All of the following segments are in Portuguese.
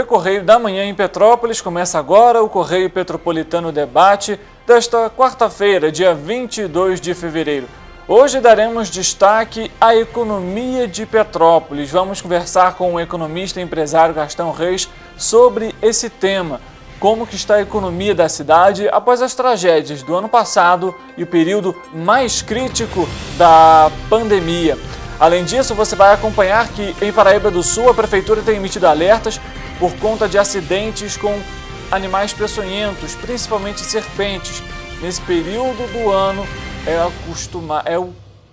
Correio da Manhã em Petrópolis começa agora o Correio Petropolitano Debate desta quarta-feira, dia 22 de fevereiro. Hoje daremos destaque à economia de Petrópolis. Vamos conversar com o economista e empresário Gastão Reis sobre esse tema. Como que está a economia da cidade após as tragédias do ano passado e o período mais crítico da pandemia. Além disso, você vai acompanhar que em Paraíba do Sul a Prefeitura tem emitido alertas por conta de acidentes com animais peçonhentos, principalmente serpentes. Nesse período do ano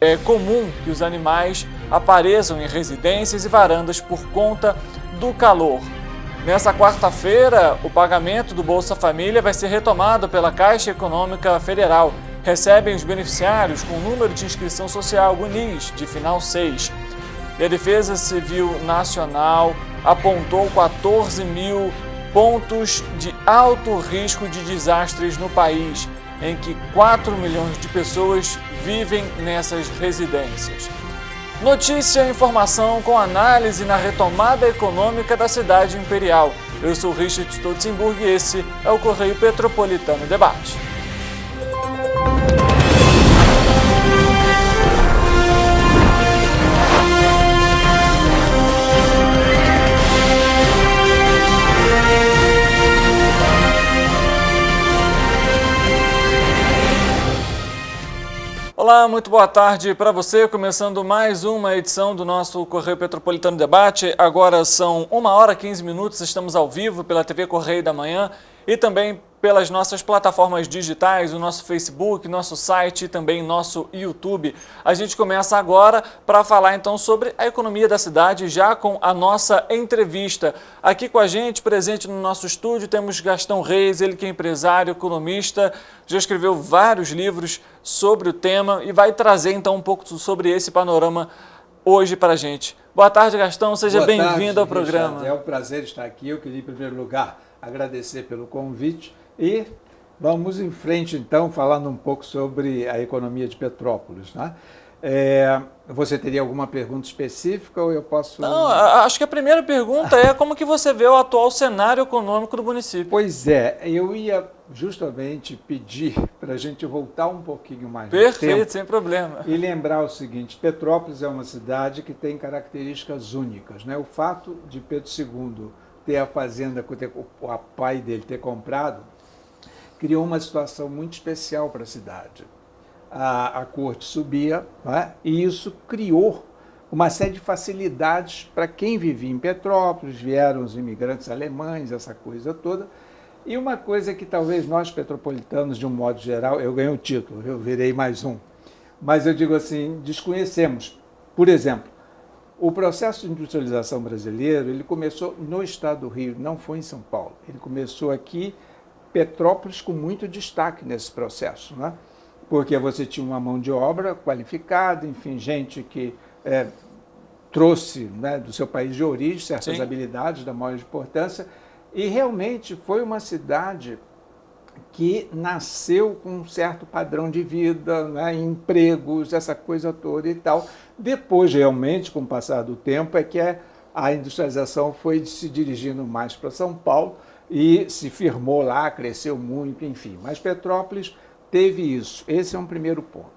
é comum que os animais apareçam em residências e varandas por conta do calor. Nessa quarta-feira, o pagamento do Bolsa Família vai ser retomado pela Caixa Econômica Federal. Recebem os beneficiários com o número de inscrição social UNIS de final 6. E a Defesa Civil Nacional apontou 14 mil pontos de alto risco de desastres no país, em que 4 milhões de pessoas vivem nessas residências. Notícia e informação com análise na retomada econômica da cidade imperial. Eu sou Richard Stolzenburg e esse é o Correio Petropolitano Debate. Olá, muito boa tarde para você, começando mais uma edição do nosso Correio Petropolitano Debate. Agora são 1h15, estamos ao vivo pela TV Correio da Manhã e também pelas nossas plataformas digitais, o nosso Facebook, nosso site e também nosso YouTube. A gente começa agora para falar então sobre a economia da cidade, já com a nossa entrevista. Aqui com a gente, presente no nosso estúdio, temos Gastão Reis, ele que é empresário, economista, já escreveu vários livros sobre o tema e vai trazer então um pouco sobre esse panorama hoje para a gente. Boa tarde, Gastão, seja bem-vindo ao programa. É um prazer estar aqui. Eu queria, em primeiro lugar, agradecer pelo convite e vamos em frente, então, falando um pouco sobre a economia de Petrópolis, né? Você teria alguma pergunta específica ou eu posso... Não, acho que a primeira pergunta é como que você vê o atual cenário econômico do município. Pois é, eu ia justamente pedir para a gente voltar um pouquinho mais no Perfeito, tempo, sem problema. E lembrar o seguinte: Petrópolis é uma cidade que tem características únicas, né? O fato de Pedro II ter a fazenda que o pai dele ter comprado criou uma situação muito especial para a cidade. A corte subia, né? E isso criou uma série de facilidades para quem vivia em Petrópolis. Vieram os imigrantes alemães, essa coisa toda. E uma coisa que talvez nós petropolitanos, de um modo geral, eu ganhei o título, eu virei mais um, mas eu digo assim, desconhecemos. Por exemplo, o processo de industrialização brasileiro, ele começou no estado do Rio, não foi em São Paulo. Ele começou aqui, Petrópolis, com muito destaque nesse processo, né? Porque você tinha uma mão de obra qualificada, enfim, gente que trouxe, né, do seu país de origem certas Sim. habilidades da maior importância, e realmente foi uma cidade que nasceu com um certo padrão de vida, né, empregos, essa coisa toda e tal. Depois, realmente, com o passar do tempo, é que a industrialização foi se dirigindo mais para São Paulo e se firmou lá, cresceu muito, enfim. Mas Petrópolis teve isso. Esse é um primeiro ponto.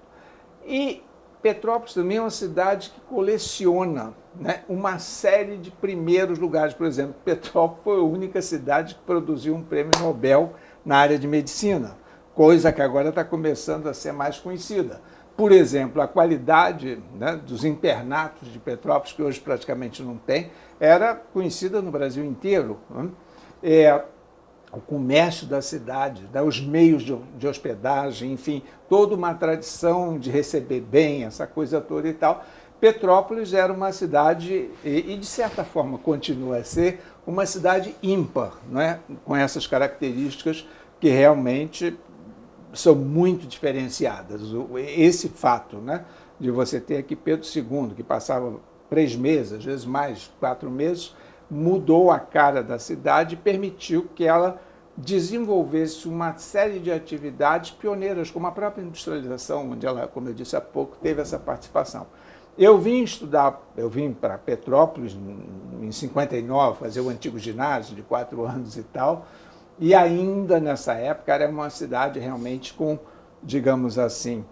E Petrópolis também é uma cidade que coleciona, né, uma série de primeiros lugares. Por exemplo, Petrópolis foi a única cidade que produziu um prêmio Nobel na área de medicina, coisa que agora está começando a ser mais conhecida. Por exemplo, a qualidade, né, dos internatos de Petrópolis, que hoje praticamente não tem, era conhecida no Brasil inteiro, né? O comércio da cidade, né, os meios de hospedagem, enfim, toda uma tradição de receber bem, essa coisa toda e tal. Petrópolis era uma cidade, e de certa forma continua a ser, uma cidade ímpar, né, com essas características que realmente são muito diferenciadas. Esse fato, né, de você ter aqui Pedro II, que passava 3 meses, às vezes mais, 4 meses, mudou a cara da cidade e permitiu que ela desenvolvesse uma série de atividades pioneiras, como a própria industrialização, onde ela, como eu disse há pouco, teve essa participação. Eu vim para Petrópolis em 59, fazer o antigo ginásio de 4 anos e tal, e ainda nessa época era uma cidade realmente com, digamos assim,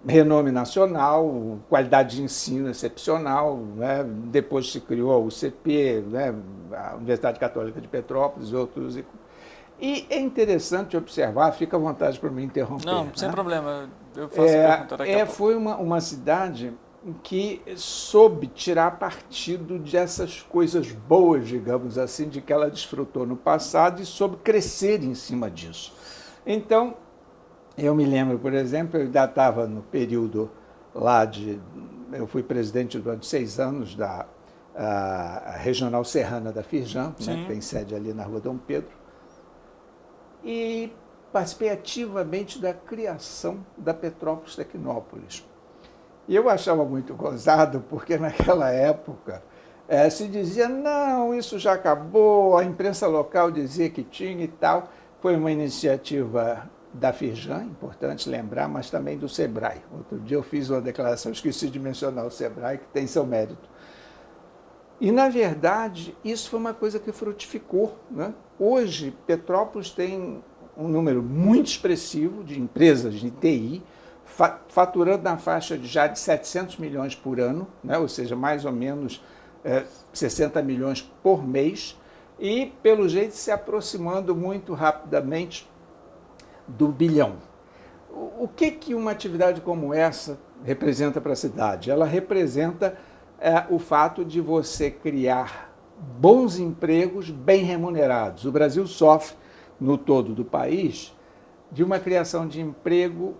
renome nacional, qualidade de ensino excepcional, né? Depois se criou a UCP, né? A Universidade Católica de Petrópolis, outros. E é interessante observar, fica à vontade para me interromper. Não, sem problema, eu faço pergunta daqui a pouco. Foi uma cidade que soube tirar partido dessas coisas boas, digamos assim, de que ela desfrutou no passado e soube crescer em cima disso. Então, eu me lembro, por exemplo, eu ainda estava no período lá eu fui presidente durante 6 anos da Regional Serrana da Firjan, né, que tem sede ali na Rua Dom Pedro, e participei ativamente da criação da Petrópolis Tecnópolis. E eu achava muito gozado, porque naquela época se dizia, não, isso já acabou, a imprensa local dizia que tinha e tal. Foi uma iniciativa da Firjan, importante lembrar, mas também do Sebrae. Outro dia eu fiz uma declaração, esqueci de mencionar o Sebrae, que tem seu mérito. E, na verdade, isso foi uma coisa que frutificou, né? Hoje, Petrópolis tem um número muito expressivo de empresas de TI, faturando na faixa já de 700 milhões por ano, né? Ou seja, mais ou menos 60 milhões por mês, e, pelo jeito, se aproximando muito rapidamente do bilhão. O que uma atividade como essa representa para a cidade? Ela representa o fato de você criar bons empregos bem remunerados. O Brasil sofre, no todo do país, de uma criação de emprego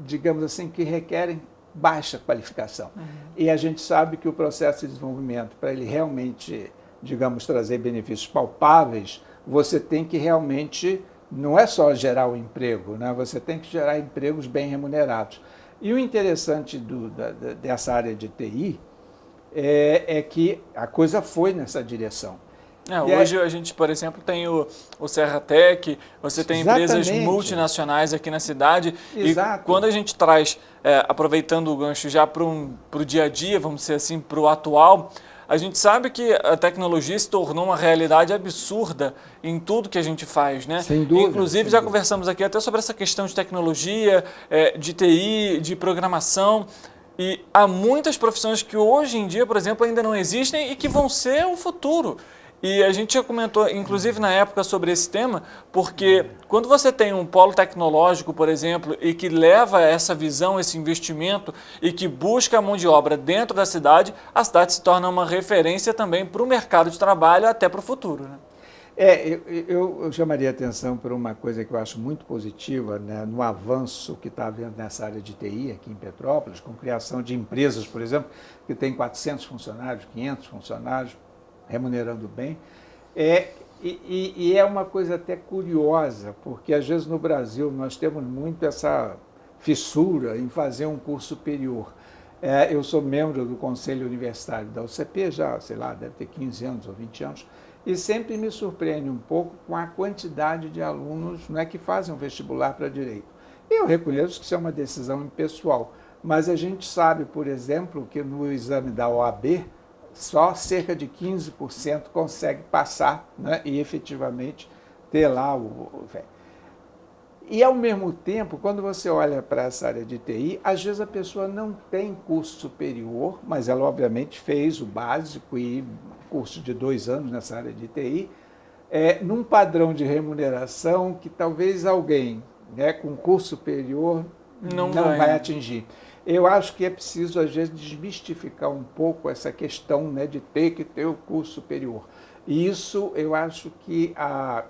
digamos assim, que requerem baixa qualificação. E a gente sabe que o processo de desenvolvimento, para ele realmente, digamos, trazer benefícios palpáveis, você tem que realmente, não é só gerar o emprego, né? Você tem que gerar empregos bem remunerados. E o interessante dessa área de TI é que a coisa foi nessa direção. Hoje a gente, por exemplo, tem o Serratec, você tem empresas multinacionais aqui na cidade. Exato. E quando a gente traz, aproveitando o gancho já para o dia a dia, vamos dizer assim, para o atual, a gente sabe que a tecnologia se tornou uma realidade absurda em tudo que a gente faz, né? Sem dúvida. Inclusive, já conversamos aqui até sobre essa questão de tecnologia, de TI, de programação. E há muitas profissões que hoje em dia, por exemplo, ainda não existem e que vão ser o futuro. E a gente já comentou, inclusive na época, sobre esse tema, porque quando você tem um polo tecnológico, por exemplo, e que leva essa visão, esse investimento, e que busca a mão de obra dentro da cidade, a cidade se torna uma referência também para o mercado de trabalho, até para o futuro, né? Eu chamaria a atenção para uma coisa que eu acho muito positiva, né, no avanço que está havendo nessa área de TI aqui em Petrópolis, com criação de empresas, por exemplo, que tem 400 funcionários, 500 funcionários, remunerando bem. E é uma coisa até curiosa, porque às vezes no Brasil nós temos muito essa fissura em fazer um curso superior. Eu sou membro do Conselho Universitário da UCP já, sei lá, deve ter 15 anos ou 20 anos, e sempre me surpreende um pouco com a quantidade de alunos, não é, que fazem um vestibular para direito. Eu reconheço que isso é uma decisão impessoal, mas a gente sabe, por exemplo, que no exame da OAB, só cerca de 15% consegue passar, né, e efetivamente ter lá o... E, ao mesmo tempo, quando você olha para essa área de TI, às vezes a pessoa não tem curso superior, mas ela, obviamente, fez o básico e curso de 2 anos nessa área de TI, num padrão de remuneração que talvez alguém, né, com curso superior não vai atingir. Eu acho que é preciso, às vezes, desmistificar um pouco essa questão, né, de ter que ter o curso superior. E isso, eu acho que a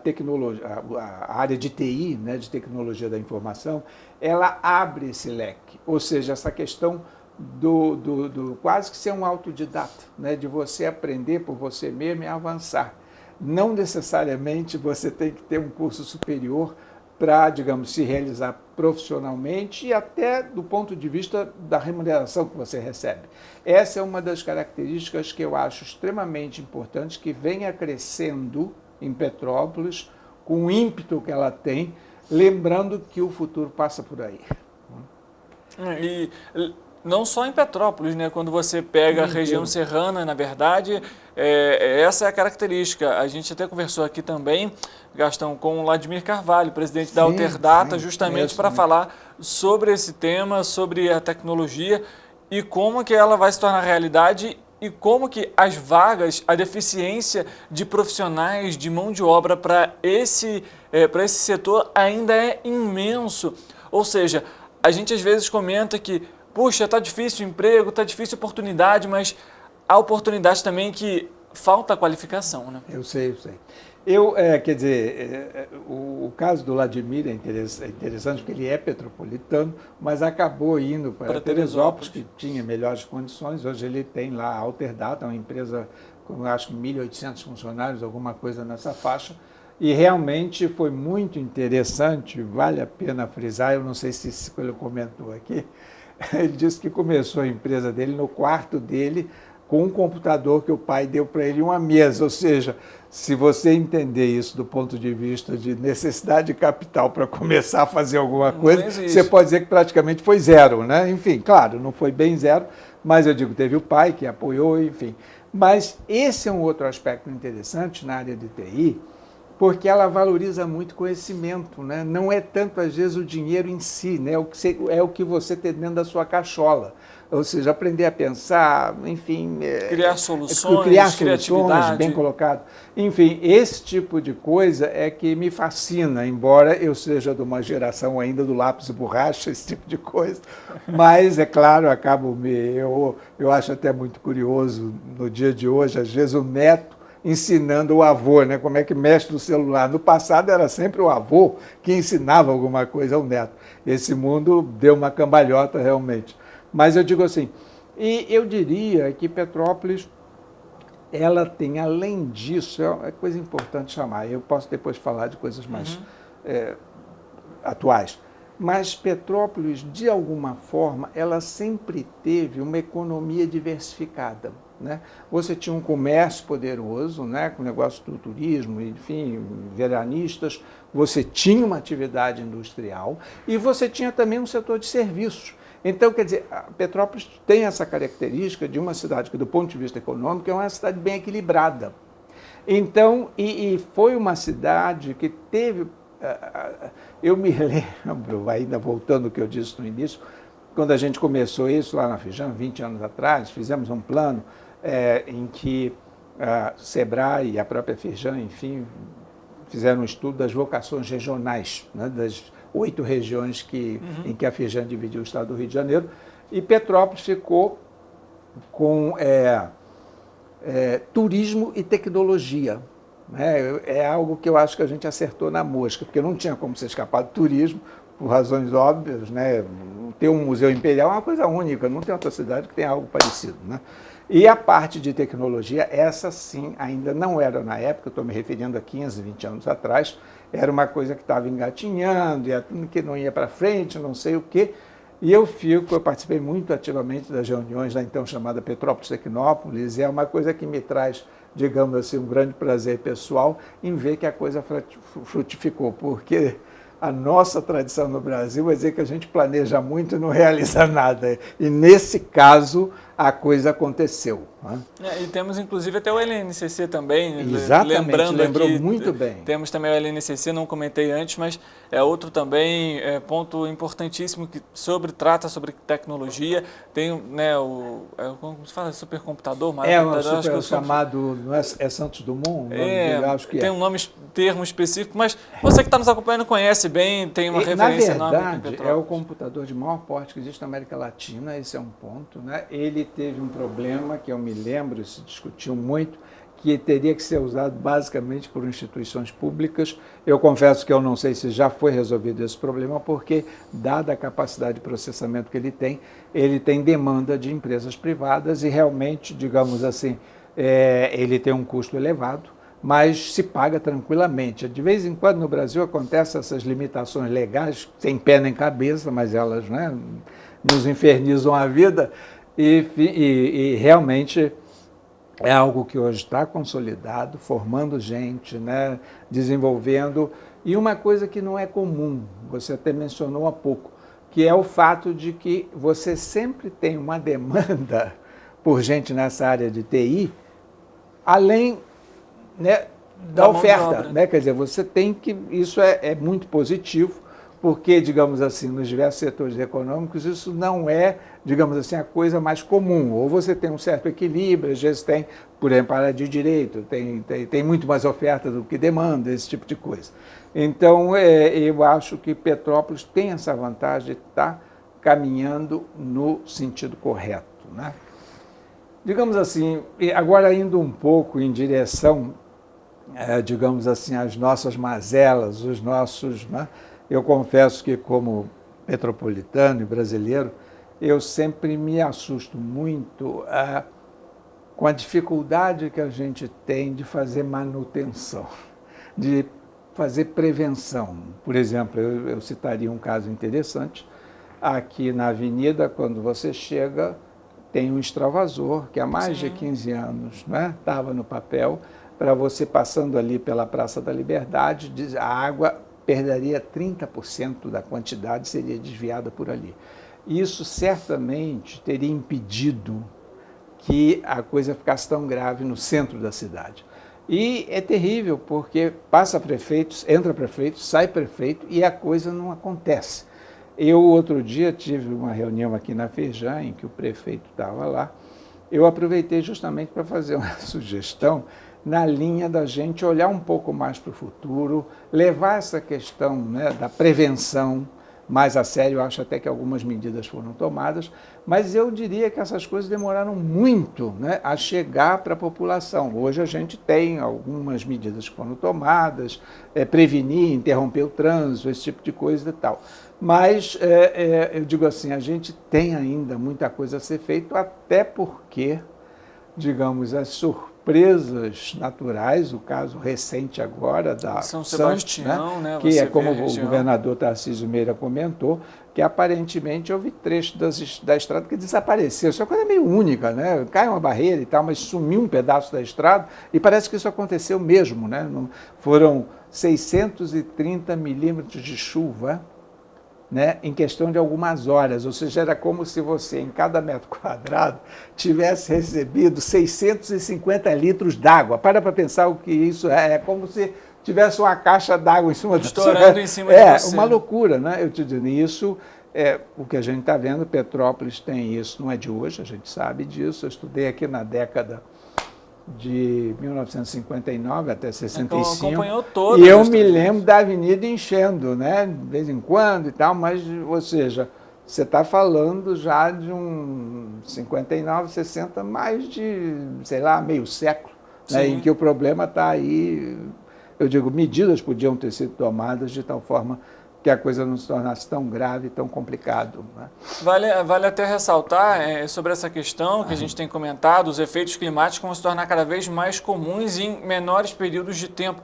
tecnologia, a área de TI, né, de tecnologia da informação, ela abre esse leque. Ou seja, essa questão do quase que ser um autodidata, né, de você aprender por você mesmo e avançar. Não necessariamente você tem que ter um curso superior para, digamos, se realizar profissionalmente e até do ponto de vista da remuneração que você recebe. Essa é uma das características que eu acho extremamente importante, que venha crescendo em Petrópolis, com o ímpeto que ela tem, lembrando que o futuro passa por aí. E Não só em Petrópolis, né? Quando você pega a região serrana, na verdade, essa é a característica. A gente até conversou aqui também, Gastão, com o Vladimir Carvalho, presidente da Alterdata, justamente para falar sobre esse tema, sobre a tecnologia e como que ela vai se tornar realidade e como que as vagas, a deficiência de profissionais, de mão de obra para esse setor ainda é imenso. Ou seja, a gente às vezes comenta que, puxa, está difícil o emprego, está difícil a oportunidade, mas há oportunidade também que falta qualificação, né? Eu sei. Quer dizer, o caso do Vladimir é interessante porque ele é petropolitano, mas acabou indo para Teresópolis, que tinha melhores condições. Hoje ele tem lá a Alterdata, uma empresa com acho que 1.800 funcionários, alguma coisa nessa faixa. E realmente foi muito interessante, vale a pena frisar, eu não sei se ele comentou aqui, ele disse que começou a empresa dele no quarto dele, com um computador que o pai deu para ele e uma mesa. Ou seja, se você entender isso do ponto de vista de necessidade de capital para começar a fazer alguma coisa, você pode dizer que praticamente foi zero, né? Enfim, claro, não foi bem zero, mas eu digo, teve o pai que apoiou, enfim. Mas esse é um outro aspecto interessante na área de TI, porque ela valoriza muito conhecimento, né? Não é tanto, às vezes, o dinheiro em si, né? É o que você tem dentro da sua cachola. Ou seja, aprender a pensar, enfim... Criar soluções, criatividade. Bem colocado. Enfim, esse tipo de coisa é que me fascina, embora eu seja de uma geração ainda do lápis e borracha, esse tipo de coisa. Mas, é claro, eu acho até muito curioso, no dia de hoje, às vezes o neto ensinando o avô, né? Como é que mexe no celular. No passado era sempre o avô que ensinava alguma coisa ao neto. Esse mundo deu uma cambalhota realmente. Mas eu digo assim, e eu diria que Petrópolis, ela tem, além disso, é coisa importante chamar, eu posso depois falar de coisas mais atuais, mas Petrópolis, de alguma forma, ela sempre teve uma economia diversificada, né? Você tinha um comércio poderoso, né, com o negócio do turismo, enfim, veranistas, você tinha uma atividade industrial e você tinha também um setor de serviços. Então, quer dizer, Petrópolis tem essa característica de uma cidade que, do ponto de vista econômico, é uma cidade bem equilibrada. Então, e foi uma cidade que teve... Eu me lembro, ainda voltando ao que eu disse no início, quando a gente começou isso lá na Firjan, 20 anos atrás, fizemos um plano em que a Sebrae e a própria Firjan, enfim, fizeram um estudo das vocações regionais, né, das 8 regiões em que a Firjan dividiu o estado do Rio de Janeiro, e Petrópolis ficou com turismo e tecnologia. É algo que eu acho que a gente acertou na mosca, porque não tinha como se escapar do turismo, por razões óbvias, né? Ter um museu imperial é uma coisa única, não tem outra cidade que tenha algo parecido, né? E a parte de tecnologia, essa sim, ainda não era na época, estou me referindo a 15, 20 anos atrás, era uma coisa que estava engatinhando, que não ia para frente, não sei o quê. E eu participei muito ativamente das reuniões da então chamada Petrópolis Tecnópolis, e é uma coisa que me traz, digamos assim, um grande prazer pessoal em ver que a coisa frutificou, porque a nossa tradição no Brasil é dizer que a gente planeja muito e não realiza nada. E nesse caso, a coisa aconteceu. Né? E temos inclusive até o LNCC também. Exatamente, lembrou muito bem. Temos também o LNCC, não comentei antes, mas é outro também ponto importantíssimo que trata sobre tecnologia. Tem, né, como se fala, supercomputador? O chamado, não é Santos Dumont? Acho que tem um termo específico, mas você que está nos acompanhando conhece bem, tem uma referência enorme. Na verdade, é o computador de maior porte que existe na América Latina, esse é um ponto, né? Ele teve um problema que eu me lembro, se discutiu muito, que teria que ser usado basicamente por instituições públicas. Eu confesso que eu não sei se já foi resolvido esse problema, porque, dada a capacidade de processamento que ele tem demanda de empresas privadas e realmente, digamos assim, ele tem um custo elevado, mas se paga tranquilamente. De vez em quando no Brasil acontecem essas limitações legais, sem pé nem cabeça, mas elas, né, nos infernizam a vida, e realmente é algo que hoje está consolidado, formando gente, né, desenvolvendo. E uma coisa que não é comum, você até mencionou há pouco, que é o fato de que você sempre tem uma demanda por gente nessa área de TI, além, né, da oferta, né? Quer dizer, você tem que, isso é muito positivo, porque, digamos assim, nos diversos setores econômicos, isso não é, digamos assim, a coisa mais comum. Ou você tem um certo equilíbrio, às vezes tem, por exemplo, a área de direito, tem muito mais oferta do que demanda, esse tipo de coisa. Então, eu acho que Petrópolis tem essa vantagem de estar caminhando no sentido correto, né? Digamos assim, agora indo um pouco em direção, digamos assim, às nossas mazelas, os nossos, né? Eu confesso que, como metropolitano e brasileiro, eu sempre me assusto muito com a dificuldade que a gente tem de fazer manutenção, de fazer prevenção. Por exemplo, eu citaria um caso interessante. Aqui na avenida, quando você chega, tem um extravasor que há mais de 15 anos, né, estava no papel, para você passando ali pela Praça da Liberdade, a água perderia 30% da quantidade, seria desviada por ali. Isso certamente teria impedido que a coisa ficasse tão grave no centro da cidade. E é terrível, porque passa prefeito, entra prefeito, sai prefeito e a coisa não acontece. Eu, outro dia, tive uma reunião aqui na Feijão, em que o prefeito estava lá. Eu aproveitei justamente para fazer uma sugestão na linha da gente olhar um pouco mais para o futuro, levar essa questão, né, da prevenção mais a sério. Eu acho até que algumas medidas foram tomadas, mas eu diria que essas coisas demoraram muito, né, a chegar para a população. Hoje a gente tem algumas medidas que foram tomadas, prevenir, interromper o trânsito, esse tipo de coisa e tal. Mas, eu digo assim, a gente tem ainda muita coisa a ser feita, até porque, digamos, as surpresas naturais, o caso recente agora da São Sebastião, né, que é como o governador Tarcísio Meira comentou, que aparentemente houve trecho da estrada que desapareceu. Isso é uma coisa meio única, né? Cai uma barreira e tal, mas sumiu um pedaço da estrada e parece que isso aconteceu mesmo, né? Foram 630 milímetros de chuva, né, em questão de algumas horas, ou seja, era como se você, em cada metro quadrado, tivesse recebido 650 litros d'água. Para pensar o que isso é como se tivesse uma caixa d'água em cima do estourando em cima de você. É uma loucura, né? Eu te digo, isso é o que a gente está vendo. Petrópolis tem isso, não é de hoje, a gente sabe disso. Eu estudei aqui na década de 1959 até 65. Então, acompanhou todas. E eu me lembro da avenida enchendo, né, de vez em quando e tal, mas, ou seja, você está falando já de um 59, 60, mais de, sei lá, meio século, né, em que o problema está aí. Eu digo, medidas podiam ter sido tomadas de tal forma que a coisa não se tornasse tão grave, tão complicado, né? Vale até ressaltar sobre essa questão que a gente tem comentado, os efeitos climáticos vão se tornar cada vez mais comuns em menores períodos de tempo.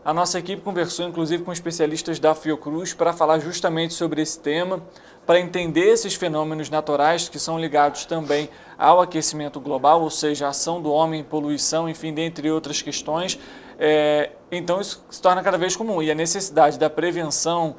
A nossa equipe conversou, inclusive, com especialistas da Fiocruz para falar justamente sobre esse tema, para entender esses fenômenos naturais que são ligados também ao aquecimento global, ou seja, a ação do homem, poluição, enfim, dentre outras questões. Então, isso se torna cada vez comum. E a necessidade da prevenção,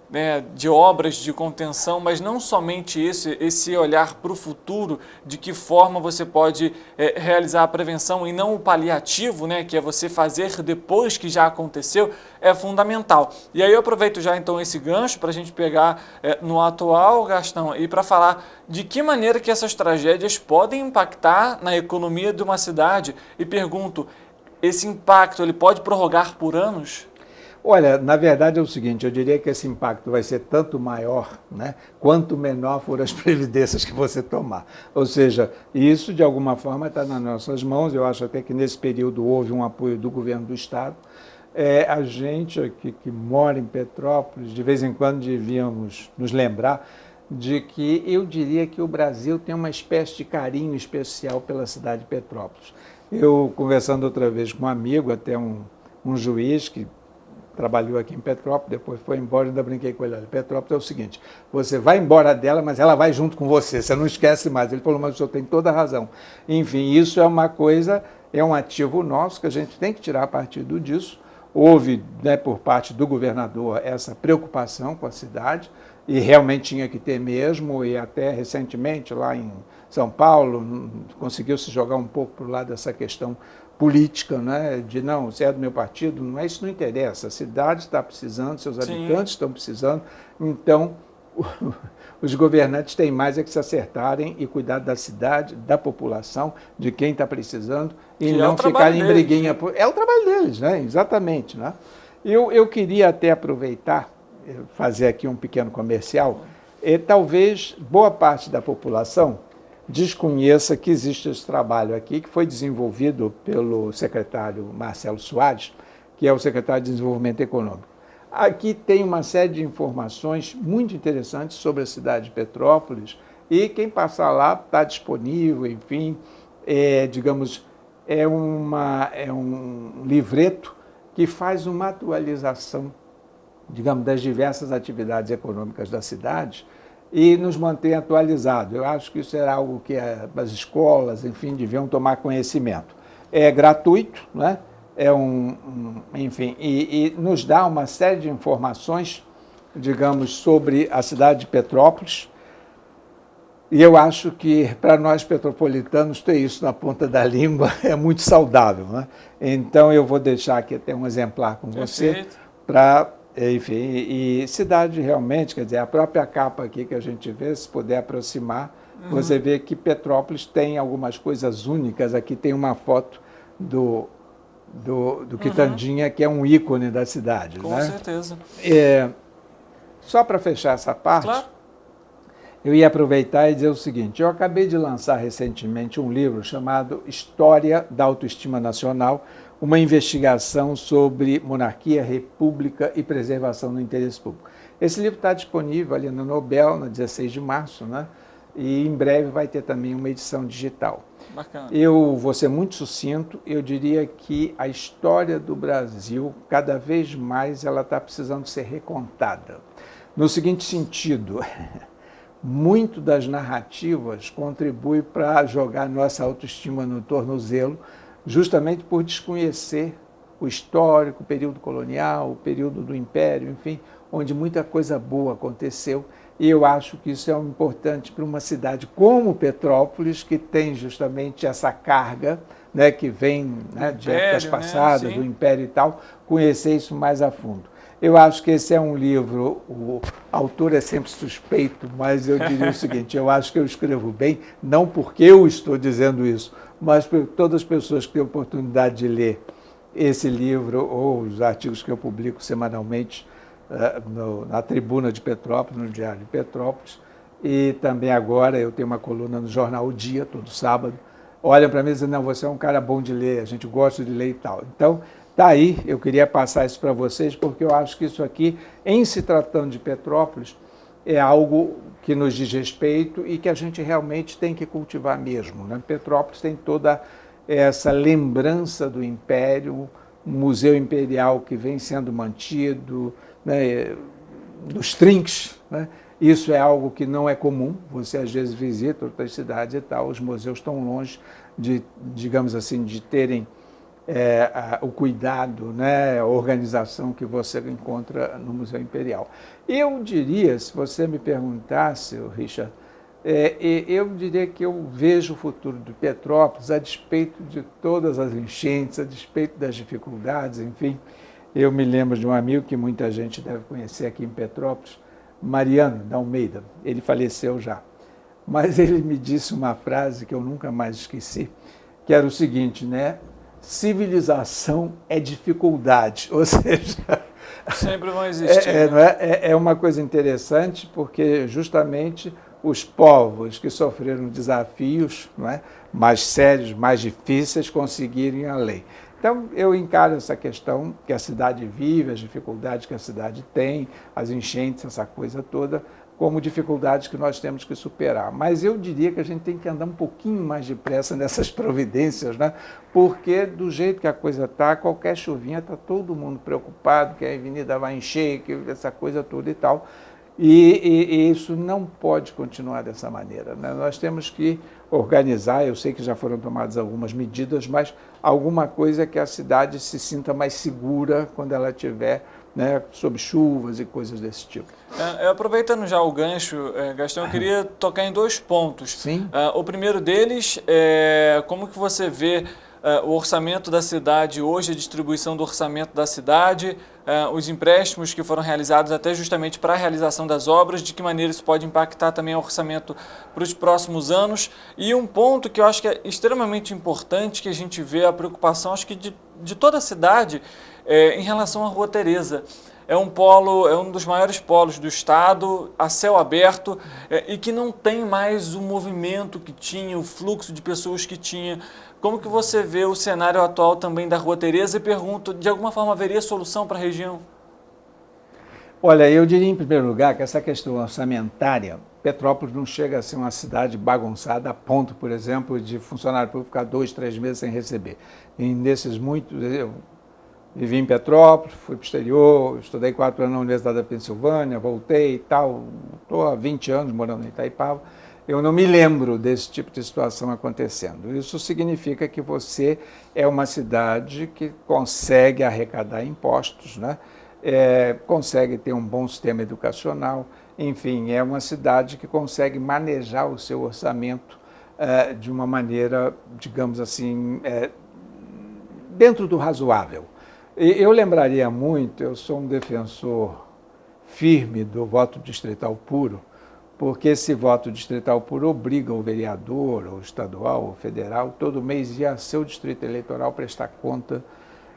né, de obras de contenção, mas não somente esse olhar para o futuro, de que forma você pode realizar a prevenção e não o paliativo, né, que é você fazer depois que já aconteceu, é fundamental. E aí eu aproveito já então esse gancho para a gente pegar no atual, Gastão, e para falar de que maneira que essas tragédias podem impactar na economia de uma cidade. E pergunto, esse impacto ele pode prorrogar por anos? Olha, na verdade é o seguinte, eu diria que esse impacto vai ser tanto maior, né, quanto menor forem as previdências que você tomar. Ou seja, isso de alguma forma está nas nossas mãos. Eu acho até que nesse período houve um apoio do governo do estado. A gente aqui que mora em Petrópolis, de vez em quando devíamos nos lembrar de que eu diria que o Brasil tem uma espécie de carinho especial pela cidade de Petrópolis. Eu, conversando outra vez com um amigo, até um juiz que trabalhou aqui em Petrópolis, depois foi embora, ainda brinquei com ele. Olha, Petrópolis é o seguinte, você vai embora dela, mas ela vai junto com você não esquece mais. Ele falou, mas o senhor tem toda a razão. Enfim, isso é uma coisa, é um ativo nosso que a gente tem que tirar partido disso. houve, né, por parte do governador essa preocupação com a cidade, e realmente tinha que ter mesmo, e até recentemente lá em São Paulo conseguiu se jogar um pouco para o lado dessa questão política, né, de não, se é do meu partido, não é, isso não interessa, a cidade está precisando, seus habitantes estão precisando, então os governantes têm mais é que se acertarem e cuidar da cidade, da população, de quem está precisando, e não ficar em briguinha. É o trabalho deles, né? Exatamente. Né? Eu queria até aproveitar, fazer aqui um pequeno comercial, talvez boa parte da população desconheça que existe esse trabalho aqui, que foi desenvolvido pelo secretário Marcelo Soares, que é o secretário de Desenvolvimento Econômico. Aqui tem uma série de informações muito interessantes sobre a cidade de Petrópolis e quem passar lá está disponível, enfim, digamos, é um livreto que faz uma atualização, digamos, das diversas atividades econômicas da cidade e nos mantém atualizados. Eu acho que isso era algo que as escolas, enfim, deviam tomar conhecimento. É gratuito, né? Enfim, e nos dá uma série de informações, digamos, sobre a cidade de Petrópolis. E eu acho que, para nós petropolitanos, ter isso na ponta da língua é muito saudável. Né? Então, eu vou deixar aqui até um exemplar com você, para, enfim, e cidade realmente, quer dizer, a própria capa aqui que a gente vê, se puder aproximar, você vê que Petrópolis tem algumas coisas únicas. Aqui tem uma foto do Quitandinha, que é um ícone da cidade. Com né? certeza. Só para fechar essa parte, claro. Eu ia aproveitar e dizer o seguinte, eu acabei de lançar recentemente um livro chamado História da Autoestima Nacional, uma investigação sobre monarquia, república e preservação do interesse público. Esse livro está disponível ali no Nobel, no 16 de março, né? E em breve vai ter também uma edição digital. Bacana. Eu vou ser muito sucinto, eu diria que a história do Brasil, cada vez mais, ela está precisando ser recontada. No seguinte sentido, muito das narrativas contribuem para jogar nossa autoestima no tornozelo, justamente por desconhecer o histórico, o período colonial, o período do Império, enfim, onde muita coisa boa aconteceu. E eu acho que isso é importante para uma cidade como Petrópolis, que tem justamente essa carga, né, que vem, né, de épocas passadas, do Império e tal, conhecer isso mais a fundo. Eu acho que esse é um livro, o autor é sempre suspeito, mas eu diria o seguinte, eu acho que eu escrevo bem, não porque eu estou dizendo isso, mas por todas as pessoas que têm oportunidade de ler esse livro ou os artigos que eu publico semanalmente, na Tribuna de Petrópolis, no Diário de Petrópolis, e também agora eu tenho uma coluna no jornal O Dia, todo sábado, olham para mim e dizem, não, você é um cara bom de ler, a gente gosta de ler e tal. Então, tá aí, eu queria passar isso para vocês, porque eu acho que isso aqui, em se tratando de Petrópolis, é algo que nos diz respeito e que a gente realmente tem que cultivar mesmo. Né? Petrópolis tem toda essa lembrança do Império, um museu imperial que vem sendo mantido, né, dos trinques, né? Isso é algo que não é comum, você às vezes visita outras cidades e tal, os museus estão longe de, digamos assim, de terem o cuidado, né, a organização que você encontra no Museu Imperial. Eu diria, se você me perguntasse, Richard, eu diria que eu vejo o futuro de Petrópolis a despeito de todas as enchentes, a despeito das dificuldades, enfim. Eu me lembro de um amigo que muita gente deve conhecer aqui em Petrópolis, Mariano da Almeida, ele faleceu já. Mas ele me disse uma frase que eu nunca mais esqueci, que era o seguinte, né? Civilização é dificuldade, ou seja... Sempre vão existir. É uma coisa interessante, porque justamente os povos que sofreram desafios, não é, mais sérios, mais difíceis, conseguiram ir além. Então, eu encaro essa questão que a cidade vive, as dificuldades que a cidade tem, as enchentes, essa coisa toda, como dificuldades que nós temos que superar. Mas eu diria que a gente tem que andar um pouquinho mais depressa nessas providências, né? Porque do jeito que a coisa está, qualquer chuvinha está todo mundo preocupado, que a avenida vai encher, que essa coisa toda e tal. E isso não pode continuar dessa maneira, né? Nós temos que organizar, eu sei que já foram tomadas algumas medidas, mas alguma coisa que a cidade se sinta mais segura quando ela estiver, né, sob chuvas e coisas desse tipo. Aproveitando já o gancho, Gastão, eu queria tocar em 2 pontos. Sim. O primeiro deles é como que você vê o orçamento da cidade hoje, a distribuição do orçamento da cidade, os empréstimos que foram realizados até justamente para a realização das obras, de que maneira isso pode impactar também o orçamento para os próximos anos. E um ponto que eu acho que é extremamente importante, que a gente vê a preocupação, acho que de toda a cidade, em relação à Rua Teresa. É um dos maiores polos do estado, a céu aberto, e que não tem mais o movimento que tinha, o fluxo de pessoas que tinha. Como que você vê o cenário atual também da Rua Teresa? E pergunto, de alguma forma haveria solução para a região? Olha, eu diria em primeiro lugar que essa questão orçamentária, Petrópolis não chega a ser uma cidade bagunçada a ponto, por exemplo, de funcionário público ficar 2, 3 meses sem receber. E nesses muitos, eu vivi em Petrópolis, fui para o exterior, estudei 4 anos na Universidade da Pensilvânia, voltei e tal, estou há 20 anos morando em Itaipava. Eu não me lembro desse tipo de situação acontecendo. Isso significa que você é uma cidade que consegue arrecadar impostos, né? Consegue ter um bom sistema educacional, enfim, é uma cidade que consegue manejar o seu orçamento de uma maneira, digamos assim, dentro do razoável. Eu lembraria muito, eu sou um defensor firme do voto distrital puro, porque esse voto distrital puro obriga o vereador, ou estadual, ou federal, todo mês ir a seu distrito eleitoral prestar conta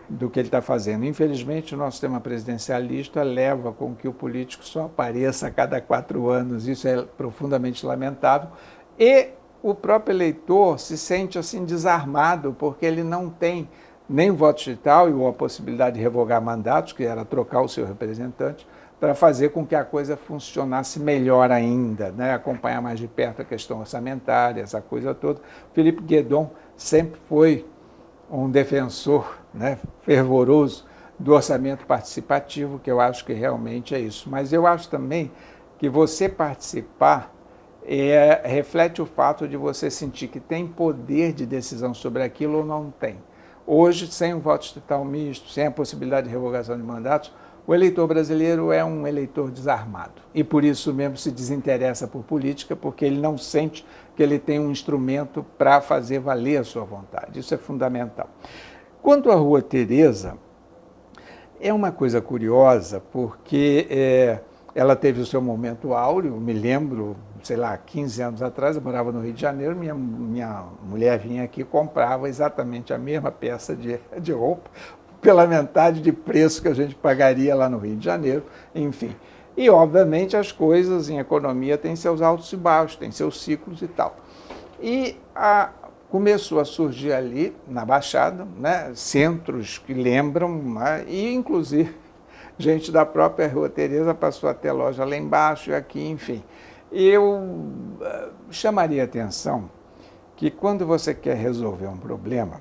do que ele está fazendo. Infelizmente, o nosso sistema presidencialista leva com que o político só apareça a cada 4 anos, isso é profundamente lamentável, e o próprio eleitor se sente assim desarmado, porque ele não tem nem o voto digital e a possibilidade de revogar mandatos, que era trocar o seu representante, para fazer com que a coisa funcionasse melhor ainda, né? Acompanhar mais de perto a questão orçamentária, essa coisa toda. Felipe Guedon sempre foi um defensor, né, fervoroso do orçamento participativo, que eu acho que realmente é isso. Mas eu acho também que você participar reflete o fato de você sentir que tem poder de decisão sobre aquilo ou não tem. Hoje, sem o voto distrital misto, sem a possibilidade de revogação de mandatos, o eleitor brasileiro é um eleitor desarmado e por isso mesmo se desinteressa por política, porque ele não sente que ele tem um instrumento para fazer valer a sua vontade. Isso é fundamental. Quanto à Rua Teresa, é uma coisa curiosa, porque ela teve o seu momento áureo, me lembro, sei lá, 15 anos atrás, eu morava no Rio de Janeiro, minha mulher vinha aqui e comprava exatamente a mesma peça de roupa, pela metade de preço que a gente pagaria lá no Rio de Janeiro, enfim. E, obviamente, as coisas em economia têm seus altos e baixos, têm seus ciclos e tal. E começou a surgir ali, na Baixada, né, centros que lembram, né, e, inclusive, gente da própria Rua Teresa passou a ter loja lá embaixo e aqui, enfim. Eu chamaria a atenção que, quando você quer resolver um problema,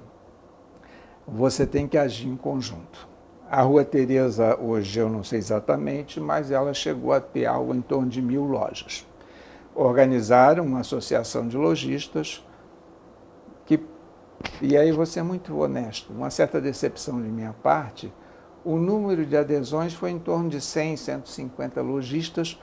você tem que agir em conjunto. A Rua Teresa, hoje, eu não sei exatamente, mas ela chegou a ter algo em torno de 1.000 lojas. Organizaram uma associação de lojistas e aí vou ser muito honesto, uma certa decepção de minha parte, o número de adesões foi em torno de 100, 150 lojistas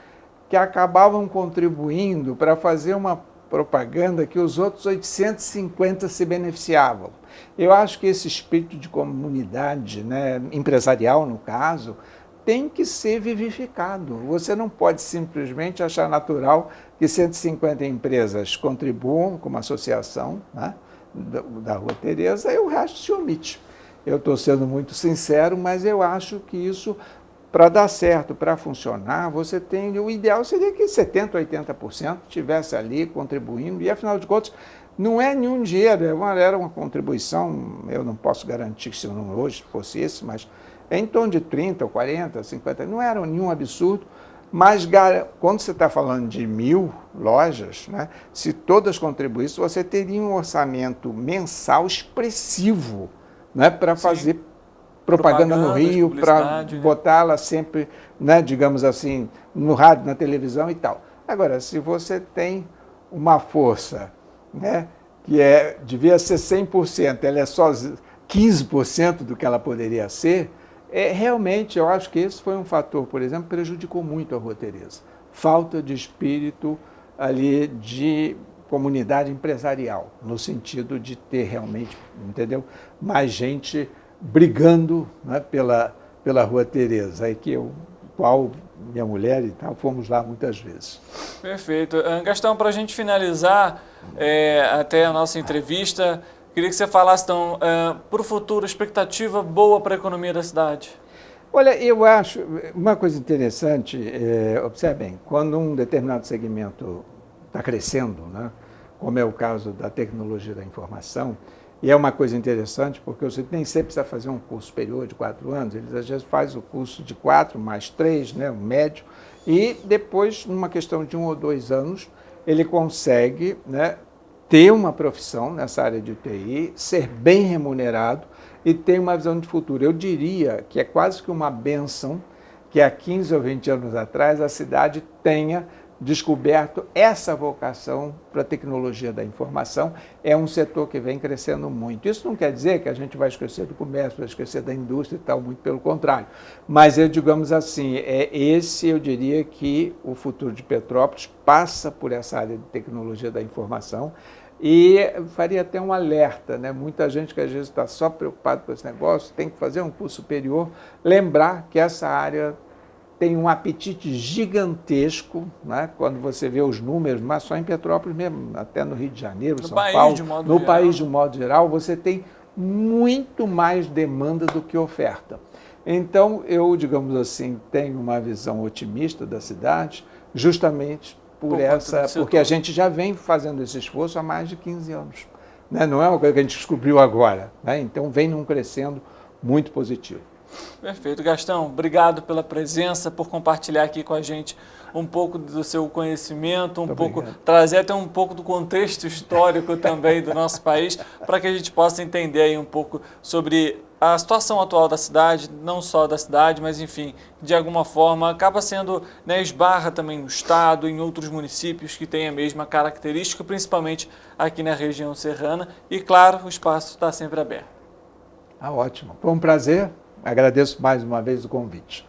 que acabavam contribuindo para fazer uma propaganda que os outros 850 se beneficiavam. Eu acho que esse espírito de comunidade, né, empresarial no caso, tem que ser vivificado. Você não pode simplesmente achar natural que 150 empresas contribuam como associação, né, da Rua Teresa e o resto se omite. Eu estou sendo muito sincero, mas eu acho que isso, para dar certo, para funcionar, o ideal seria que 70%, 80% estivesse ali contribuindo, e afinal de contas, não é nenhum dinheiro, era uma contribuição, eu não posso garantir que se não hoje fosse esse, mas é em torno de 30, 40, 50, não era nenhum absurdo, mas quando você está falando de 1.000 lojas, né, se todas contribuíssem, você teria um orçamento mensal expressivo, né, para fazer propaganda no Rio, para botá-la sempre, né, digamos assim, no rádio, na televisão e tal. Agora, se você tem uma força né, que devia ser 100%, ela é só 15% do que ela poderia ser, realmente eu acho que esse foi um fator, por exemplo, que prejudicou muito a Rua Teresa. Falta de espírito ali de comunidade empresarial, no sentido de ter realmente, entendeu, mais gente brigando, né, pela Rua Teresa, aí que qual minha mulher e tal, fomos lá muitas vezes. Perfeito. Gastão, para a gente finalizar até a nossa entrevista, queria que você falasse, então, para o futuro, expectativa boa para a economia da cidade. Olha, eu acho, uma coisa interessante, observe bem, quando um determinado segmento está crescendo, né, como é o caso da tecnologia da informação, e é uma coisa interessante, porque você nem sempre precisa fazer um curso superior de 4 anos, eles às vezes fazem o curso de 4 mais 3, né, um médio, e depois, numa questão de 1 ou 2 anos, ele consegue, né, ter uma profissão nessa área de TI, ser bem remunerado e ter uma visão de futuro. Eu diria que é quase que uma bênção que há 15 ou 20 anos atrás a cidade tenha descoberto essa vocação para a tecnologia da informação. É um setor que vem crescendo muito. Isso não quer dizer que a gente vai esquecer do comércio, vai esquecer da indústria e tal, muito pelo contrário. Mas, digamos assim, eu diria que o futuro de Petrópolis passa por essa área de tecnologia da informação e faria até um alerta, né? Muita gente que às vezes está só preocupado com esse negócio, tem que fazer um curso superior, lembrar que essa área tem um apetite gigantesco, né? Quando você vê os números, mas só em Petrópolis mesmo, até no Rio de Janeiro, São Paulo, no país de um modo geral, você tem muito mais demanda do que oferta. Então, eu, digamos assim, tenho uma visão otimista da cidade, justamente porque a gente já vem fazendo esse esforço há mais de 15 anos. Né? Não é uma coisa que a gente descobriu agora, né? Então, vem num crescendo muito positivo. Perfeito, Gastão. Obrigado pela presença, por compartilhar aqui com a gente um pouco do seu conhecimento, trazer até um pouco do contexto histórico também do nosso país, para que a gente possa entender aí um pouco sobre a situação atual da cidade, não só da cidade, mas enfim, de alguma forma acaba sendo, né, esbarra também no estado, em outros municípios que têm a mesma característica, principalmente aqui na região serrana, e claro, o espaço está sempre aberto. Ótimo, foi um prazer. Agradeço mais uma vez o convite.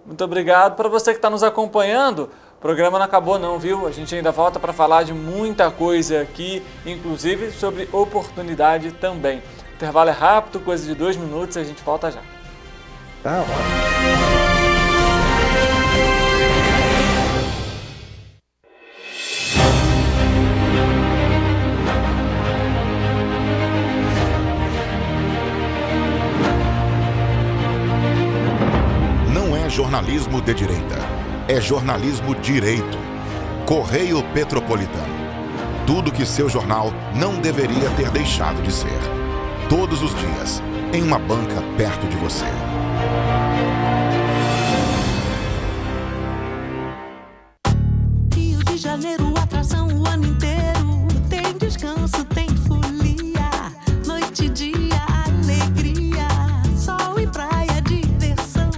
Muito obrigado. Para você que está nos acompanhando, o programa não acabou não, viu? A gente ainda volta para falar de muita coisa aqui, inclusive sobre oportunidade também. O intervalo é rápido, coisa de 2 minutos, e a gente volta já. Tá ótimo. Jornalismo de direita. É jornalismo direito. Correio Petropolitano. Tudo que seu jornal não deveria ter deixado de ser. Todos os dias, em uma banca perto de você. Rio de Janeiro, atração o ano inteiro. Tem descanso, tem folia. Noite e dia, alegria. Sol e praia, diversão.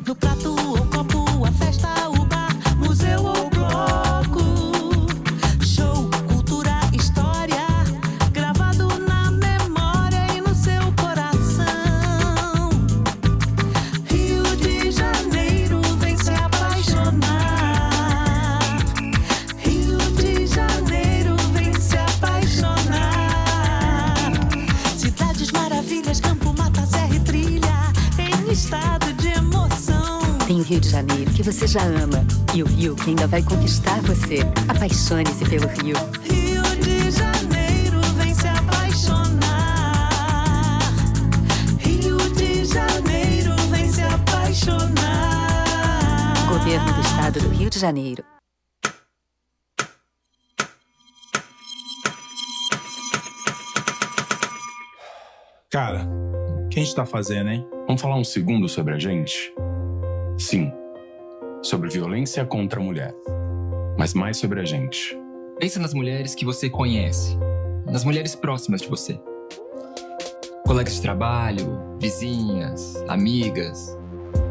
No prato ou copo, a festa, o bar, museu ou bloco. Show, cultura, história, gravado na memória e no seu coração. Rio de Janeiro, vem se apaixonar. Rio de Janeiro, vem se apaixonar. Cidades maravilhas, campo, mata, serra e trilha, em estado de emoção. Tem o Rio de Janeiro, que você já ama, e o Rio, que ainda vai conquistar você. Apaixone-se pelo Rio. Rio de Janeiro, vem se apaixonar. Rio de Janeiro, vem se apaixonar. Governo do Estado do Rio de Janeiro. Cara, o que a gente tá fazendo, hein? Vamos falar um segundo sobre a gente? Sim, sobre violência contra a mulher, mas mais sobre a gente. Pensa nas mulheres que você conhece, nas mulheres próximas de você. Colegas de trabalho, vizinhas, amigas,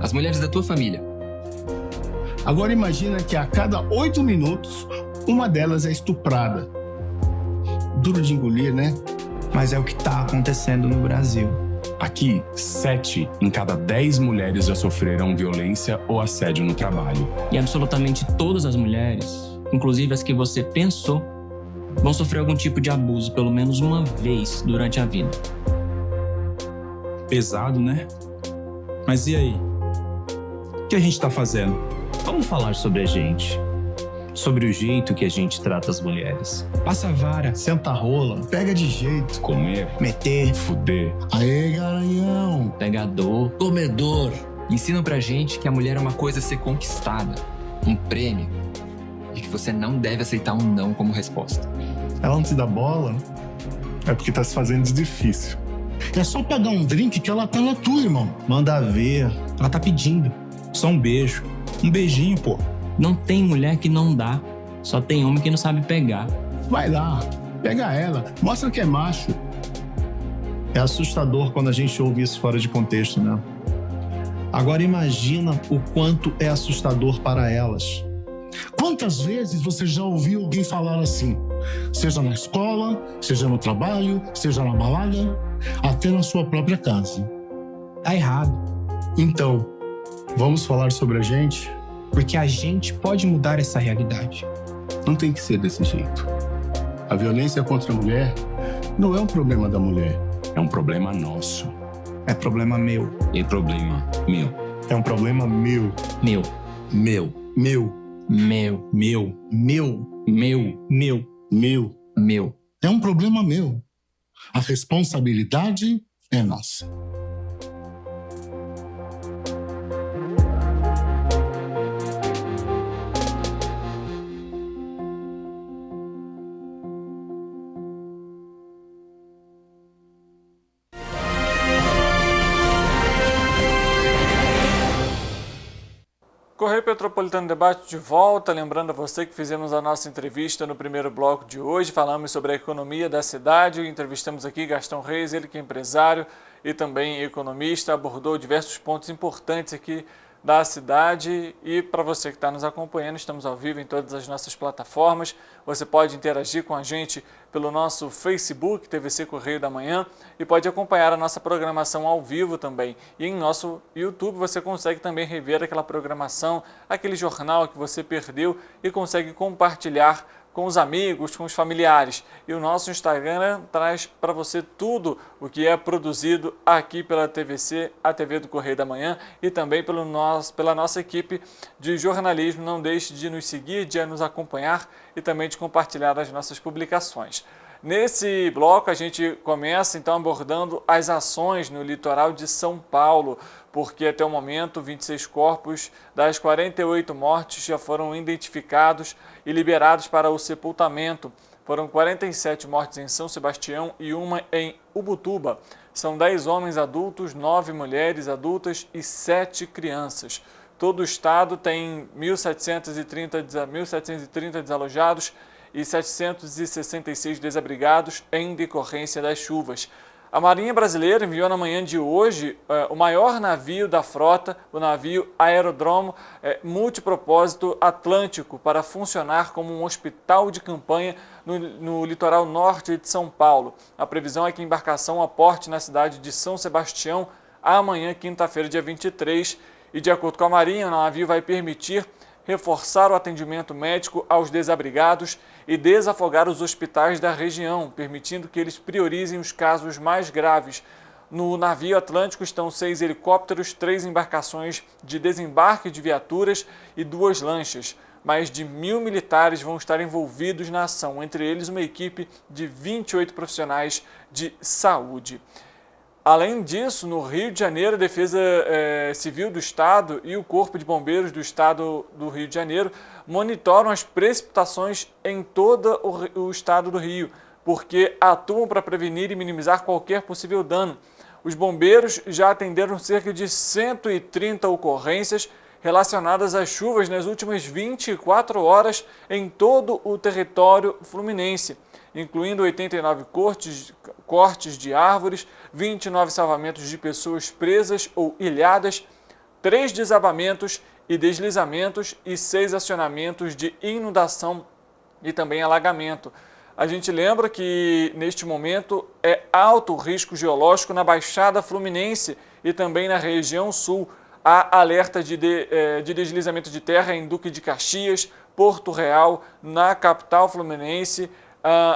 as mulheres da tua família. Agora imagina que a cada 8 minutos, uma delas é estuprada. Duro de engolir, né? Mas é o que está acontecendo no Brasil. Aqui, 7 em cada 10 mulheres já sofreram violência ou assédio no trabalho. E absolutamente todas as mulheres, inclusive as que você pensou, vão sofrer algum tipo de abuso pelo menos uma vez durante a vida. Pesado, né? Mas e aí? O que a gente tá fazendo? Vamos falar sobre a gente. Sobre o jeito que a gente trata as mulheres. Passa a vara, Senta a rola, pega de jeito. Comer, meter, fuder. Aê, garanhão. Pegador, Comedor. Ensinam pra gente que a mulher é uma coisa a ser conquistada, um prêmio, e que você não deve aceitar um não como resposta. Ela não te dá bola, é porque tá se fazendo de difícil. É só pegar um drink que ela tá na tua, irmão. manda ver. Ela tá pedindo. Só um beijo. Um beijinho, pô. não tem mulher que não dá, só tem homem que não sabe pegar. Vai lá, pega ela, mostra que é macho. É assustador quando a gente ouve isso fora de contexto, né? Agora imagina o quanto é assustador para elas. Quantas vezes você já ouviu alguém falar assim? Seja na escola, seja no trabalho, seja na balada, até na sua própria casa. Tá errado. Então, vamos falar sobre a gente? Porque a gente pode mudar essa realidade. Não tem que ser desse jeito. A violência contra a mulher não é um problema da mulher. É um problema nosso. É problema meu. É problema meu. É um problema meu. Meu. Meu. Meu. Meu. Meu. Meu. Meu. Meu. Meu. Meu. É um problema meu. A responsabilidade é nossa. Correio Petropolitano Debate de volta, lembrando a você que fizemos a nossa entrevista no primeiro bloco de hoje, falamos sobre a economia da cidade, entrevistamos aqui Gastão Reis, ele que é empresário e também economista, abordou diversos pontos importantes aqui da cidade e para você que está nos acompanhando, estamos ao vivo em todas as nossas plataformas, você pode interagir com a gente pelo nosso Facebook, TVC Correio da Manhã, e pode acompanhar a nossa programação ao vivo também. E em nosso YouTube você consegue também rever aquela programação, aquele jornal que você perdeu e consegue compartilhar com os amigos, com os familiares. E o nosso Instagram traz para você tudo o que é produzido aqui pela TVC, a TV do Correio da Manhã, e também pela nossa equipe de jornalismo. Não deixe de nos seguir, de nos acompanhar e também de compartilhar as nossas publicações. Nesse bloco a gente começa então abordando as ações no litoral de São Paulo, porque até o momento 26 corpos das 48 mortes já foram identificados e liberados para o sepultamento. Foram 47 mortes em São Sebastião e uma em Ubutuba. São 10 homens adultos, 9 mulheres adultas e 7 crianças. Todo o estado tem 1.730 desalojados e 766 desabrigados em decorrência das chuvas. A Marinha Brasileira enviou na manhã de hoje o maior navio da frota, o navio Aerodromo Multipropósito Atlântico, para funcionar como um hospital de campanha no litoral norte de São Paulo. A previsão é que a embarcação aporte na cidade de São Sebastião amanhã, quinta-feira, dia 23, e de acordo com a Marinha, o navio vai permitir reforçar o atendimento médico aos desabrigados e desafogar os hospitais da região, permitindo que eles priorizem os casos mais graves. No navio Atlântico estão 6 helicópteros, 3 embarcações de desembarque de viaturas e 2 lanchas. Mais de 1.000 militares vão estar envolvidos na ação, entre eles uma equipe de 28 profissionais de saúde. Além disso, no Rio de Janeiro, a Defesa Civil do Estado e o Corpo de Bombeiros do Estado do Rio de Janeiro monitoram as precipitações em todo o estado do Rio, porque atuam para prevenir e minimizar qualquer possível dano. Os bombeiros já atenderam cerca de 130 ocorrências relacionadas às chuvas nas últimas 24 horas em todo o território fluminense, incluindo 89 cortes de árvores, 29 salvamentos de pessoas presas ou ilhadas, 3 desabamentos e deslizamentos e 6 acionamentos de inundação e também alagamento. a gente lembra que neste momento é alto o risco geológico na Baixada Fluminense e também na região sul. Há alerta de deslizamento de terra em Duque de Caxias, Porto Real, na capital fluminense,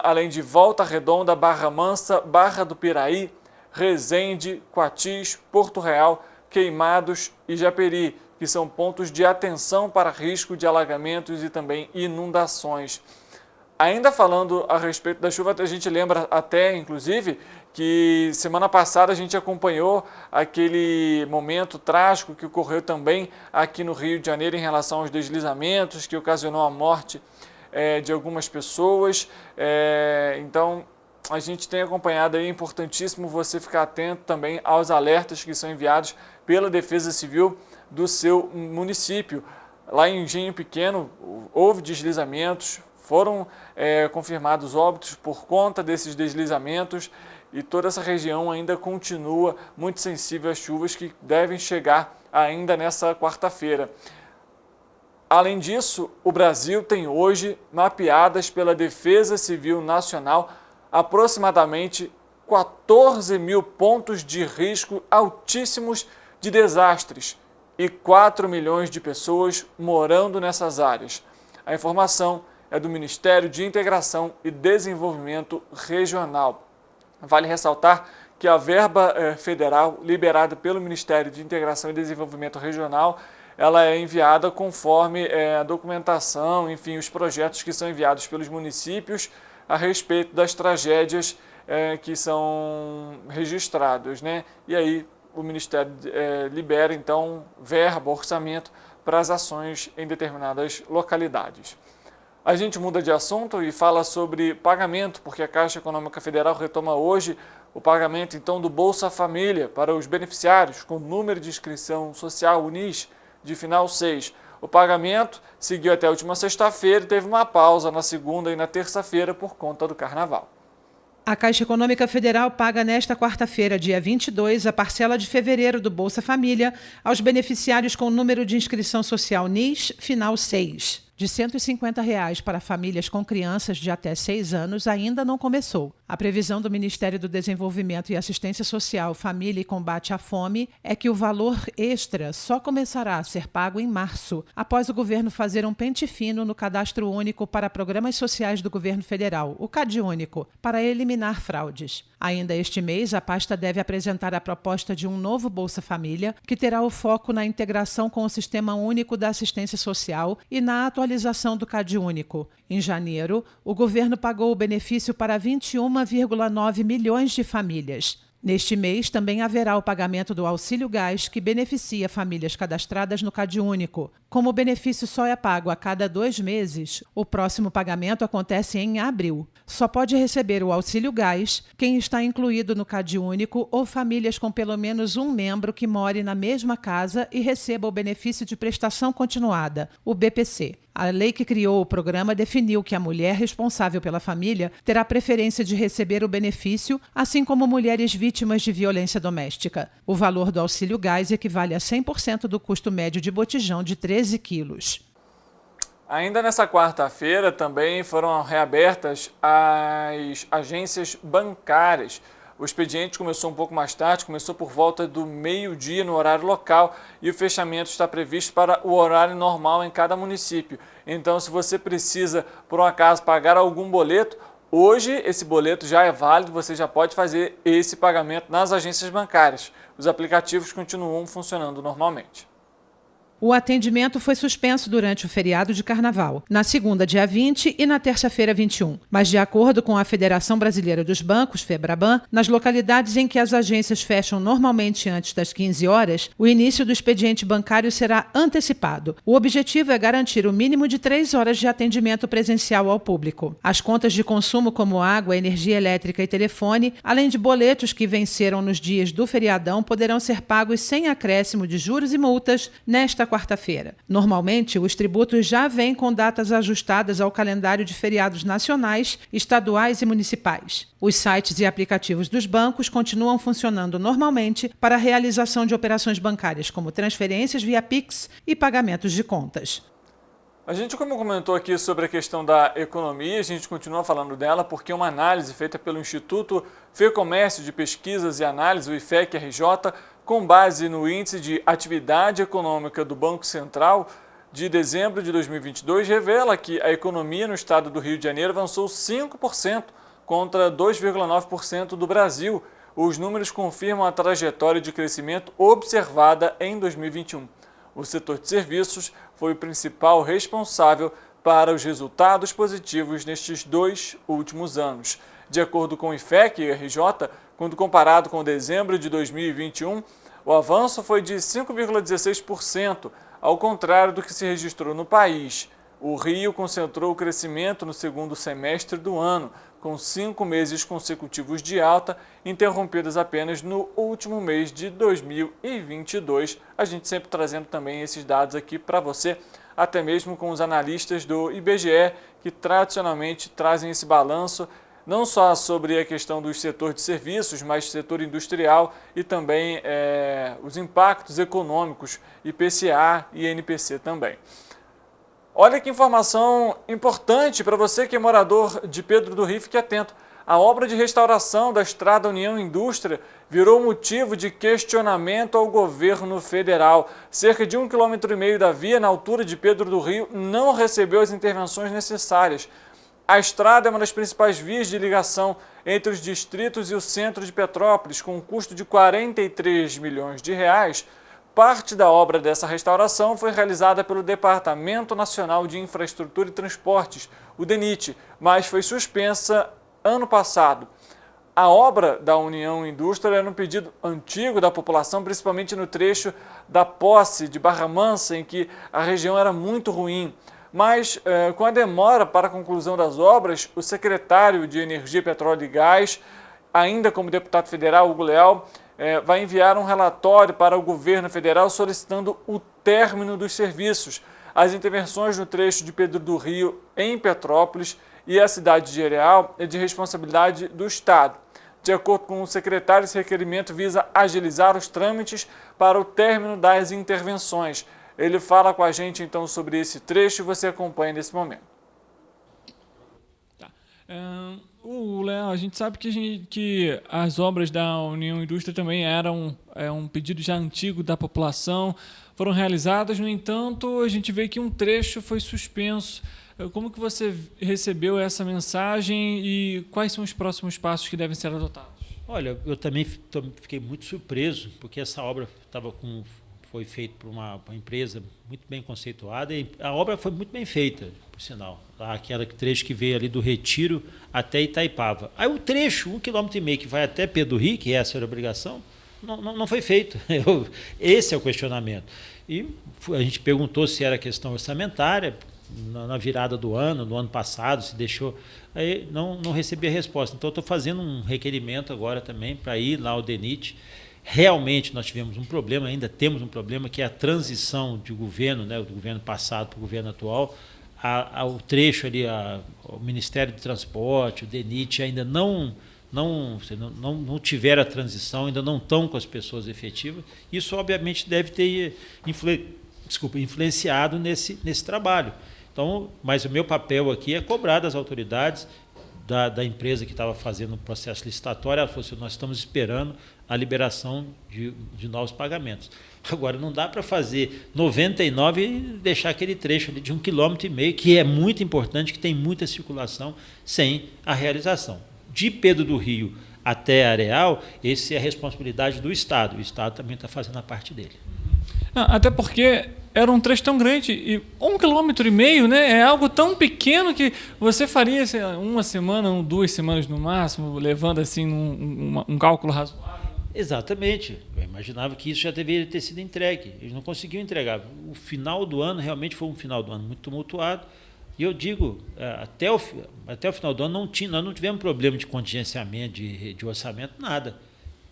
além de Volta Redonda, Barra Mansa, Barra do Piraí, Resende, Quatis, Porto Real, Queimados e Japeri, que são pontos de atenção para risco de alagamentos e também inundações. Ainda falando a respeito da chuva, a gente lembra até, inclusive, que semana passada a gente acompanhou aquele momento trágico que ocorreu também aqui no Rio de Janeiro em relação aos deslizamentos, que ocasionou a morte de algumas pessoas. Então, a gente tem acompanhado aí, é importantíssimo você ficar atento também aos alertas que são enviados pela Defesa Civil do seu município. Lá em Engenho Pequeno, houve deslizamentos, foram confirmados óbitos por conta desses deslizamentos e toda essa região ainda continua muito sensível às chuvas que devem chegar ainda nessa quarta-feira. Além disso, o Brasil tem hoje mapeadas pela Defesa Civil Nacional aproximadamente 14 mil pontos de risco altíssimos de desastres e 4 milhões de pessoas morando nessas áreas. A informação é do Ministério de Integração e Desenvolvimento Regional. Vale ressaltar que a verba federal liberada pelo Ministério de Integração e Desenvolvimento Regional, ela é enviada conforme a documentação, enfim, os projetos que são enviados pelos municípios a respeito das tragédias que são registradas, né? E aí o Ministério libera, então, verba, orçamento para as ações em determinadas localidades. A gente muda de assunto e fala sobre pagamento, porque a Caixa Econômica Federal retoma hoje o pagamento, então, do Bolsa Família para os beneficiários com número de inscrição social, o NIS, de final 6. O pagamento seguiu até a última sexta-feira e teve uma pausa na segunda e na terça-feira por conta do Carnaval. A Caixa Econômica Federal paga nesta quarta-feira, dia 22, a parcela de fevereiro do Bolsa Família aos beneficiários com número de inscrição social NIS, final 6. De R$ 150 para famílias com crianças de até 6 anos ainda não começou. A previsão do Ministério do Desenvolvimento e Assistência Social, Família e Combate à Fome é que o valor extra só começará a ser pago em março, após o governo fazer um pente fino no Cadastro Único para Programas Sociais do Governo Federal, o CadÚnico, para eliminar fraudes. Ainda este mês, a pasta deve apresentar a proposta de um novo Bolsa Família, que terá o foco na integração com o Sistema Único da Assistência Social e na atualização do CadÚnico. Em janeiro, o governo pagou o benefício para 21,9 milhões de famílias. Neste mês, também haverá o pagamento do Auxílio Gás, que beneficia famílias cadastradas no CadÚnico. Como o benefício só é pago a cada 2 meses, o próximo pagamento acontece em abril. Só pode receber o Auxílio Gás quem está incluído no CadÚnico ou famílias com pelo menos um membro que more na mesma casa e receba o benefício de prestação continuada, o BPC. A lei que criou o programa definiu que a mulher responsável pela família terá preferência de receber o benefício, assim como mulheres vítimas de violência doméstica. O valor do Auxílio Gás equivale a 100% do custo médio de botijão de 13 quilos. Ainda nessa quarta-feira também foram reabertas as agências bancárias. O expediente começou um pouco mais tarde, começou por volta do meio-dia no horário local e o fechamento está previsto para o horário normal em cada município. Então, se você precisa, por um acaso, pagar algum boleto, hoje esse boleto já é válido, você já pode fazer esse pagamento nas agências bancárias. Os aplicativos continuam funcionando normalmente. O atendimento foi suspenso durante o feriado de Carnaval, na segunda, dia 20, e na terça-feira, 21. Mas, de acordo com a Federação Brasileira dos Bancos, FEBRABAN, nas localidades em que as agências fecham normalmente antes das 15 horas, o início do expediente bancário será antecipado. O objetivo é garantir o mínimo de 3 horas de atendimento presencial ao público. As contas de consumo como água, energia elétrica e telefone, além de boletos que venceram nos dias do feriadão, poderão ser pagos sem acréscimo de juros e multas nesta quarta-feira. Normalmente, os tributos já vêm com datas ajustadas ao calendário de feriados nacionais, estaduais e municipais. Os sites e aplicativos dos bancos continuam funcionando normalmente para a realização de operações bancárias, como transferências via Pix e pagamentos de contas. A gente, como comentou aqui sobre a questão da economia, a gente continua falando dela porque uma análise feita pelo Instituto FEComércio de Pesquisas e Análise, o IFEC-RJ, com base no Índice de Atividade Econômica do Banco Central de dezembro de 2022, revela que a economia no estado do Rio de Janeiro avançou 5% contra 2,9% do Brasil. Os números confirmam a trajetória de crescimento observada em 2021. O setor de serviços foi o principal responsável para os resultados positivos nestes 2 últimos anos. De acordo com o IFEC-RJ, quando comparado com dezembro de 2021, o avanço foi de 5,16%, ao contrário do que se registrou no país. O Rio concentrou o crescimento no segundo semestre do ano, com 5 meses consecutivos de alta, interrompidos apenas no último mês de 2022. A gente sempre trazendo também esses dados aqui para você, até mesmo com os analistas do IBGE, que tradicionalmente trazem esse balanço, não só sobre a questão do setor de serviços, mas setor industrial e também os impactos econômicos, IPCA e NPC também. Olha que informação importante para você que é morador de Pedro do Rio, fique atento. A obra de restauração da Estrada União Indústria virou motivo de questionamento ao governo federal. Cerca de 1,5 km da via na altura de Pedro do Rio não recebeu as intervenções necessárias. A estrada é uma das principais vias de ligação entre os distritos e o centro de Petrópolis, com um custo de R$ 43 milhões. Parte da obra dessa restauração foi realizada pelo Departamento Nacional de Infraestrutura e Transportes, o DENIT, mas foi suspensa ano passado. A obra da União Indústria era um pedido antigo da população, principalmente no trecho da Posse de Barra Mansa, em que a região era muito ruim. Mas, com a demora para a conclusão das obras, o secretário de Energia, Petróleo e Gás, ainda como deputado federal, Hugo Leal, vai enviar um relatório para o governo federal solicitando o término dos serviços. As intervenções no trecho de Pedro do Rio, em Petrópolis, e a cidade de Areal é de responsabilidade do Estado. De acordo com o secretário, esse requerimento visa agilizar os trâmites para o término das intervenções. Ele fala com a gente então sobre esse trecho e você acompanha nesse momento. Léo, a gente sabe que as obras da União Indústria também eram um pedido já antigo da população, foram realizadas, no entanto, a gente vê que um trecho foi suspenso. Como que você recebeu essa mensagem e quais são os próximos passos que devem ser adotados? Olha, eu também fiquei muito surpreso, porque essa obra foi feita por uma empresa muito bem conceituada e a obra foi muito bem feita, por sinal. Aquele trecho que veio ali do Retiro até Itaipava. Aí o trecho, 1,5 km que vai até Pedro do Rio, que essa era a obrigação, não foi feito. Esse é o questionamento. E a gente perguntou se era questão orçamentária, na virada do ano, no ano passado, se deixou. Aí não recebi a resposta. Então, eu estou fazendo um requerimento agora também para ir lá ao DENIT. Realmente nós tivemos um problema, ainda temos um problema, que é a transição de governo, né, do governo passado para o governo atual. O trecho ali, o Ministério do Transporte, o DENIT ainda não tiveram a transição, ainda não estão com as pessoas efetivas. Isso, obviamente, deve ter influenciado nesse trabalho. Então, mas o meu papel aqui é cobrar das autoridades, da empresa que estava fazendo o processo licitatório. Ela falou assim: nós estamos esperando a liberação de novos pagamentos. Agora, não dá para fazer 99 e deixar aquele trecho ali de 1,5 km, que é muito importante, que tem muita circulação, sem a realização. De Pedro do Rio até Areal, essa é a responsabilidade do Estado. O Estado também está fazendo a parte dele. Até porque era um trecho tão grande, e 1,5 km, né, é algo tão pequeno que você faria uma semana, 2 semanas no máximo, levando assim um cálculo razoável. Exatamente. Eu imaginava que isso já deveria ter sido entregue. Eles não conseguiam entregar. O final do ano realmente foi um final do ano muito tumultuado. E eu digo, até o final do ano nós não tivemos problema de contingenciamento, de orçamento, nada.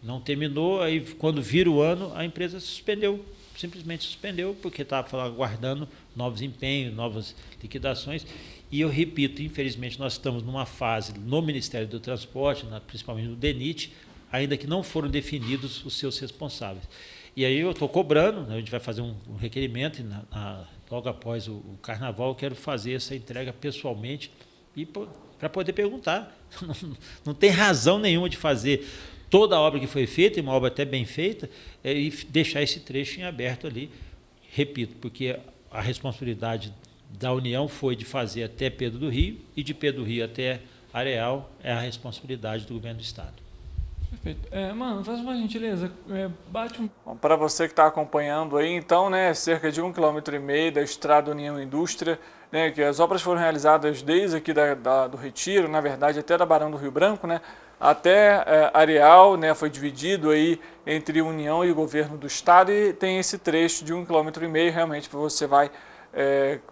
Não terminou, aí quando vira o ano, a empresa simplesmente suspendeu, porque estava aguardando novos empenhos, novas liquidações. E eu repito, infelizmente, nós estamos numa fase no Ministério do Transporte, principalmente no DENIT, ainda que não foram definidos os seus responsáveis. E aí eu estou cobrando, né, a gente vai fazer um requerimento, e logo após o carnaval eu quero fazer essa entrega pessoalmente e para poder perguntar. Não tem razão nenhuma de fazer toda a obra que foi feita, e uma obra até bem feita, e deixar esse trecho em aberto ali. Repito, porque a responsabilidade da União foi de fazer até Pedro do Rio, e de Pedro do Rio até Areal é a responsabilidade do governo do Estado. Perfeito. Mano, faz uma gentileza, bate um... Para você que está acompanhando aí, então, né, cerca de 1,5 km da Estrada União Indústria, né, que as obras foram realizadas desde aqui do Retiro, na verdade, até da Barão do Rio Branco, né, até Areal, né, foi dividido aí entre União e o governo do Estado, e tem esse trecho de 1,5 km, realmente,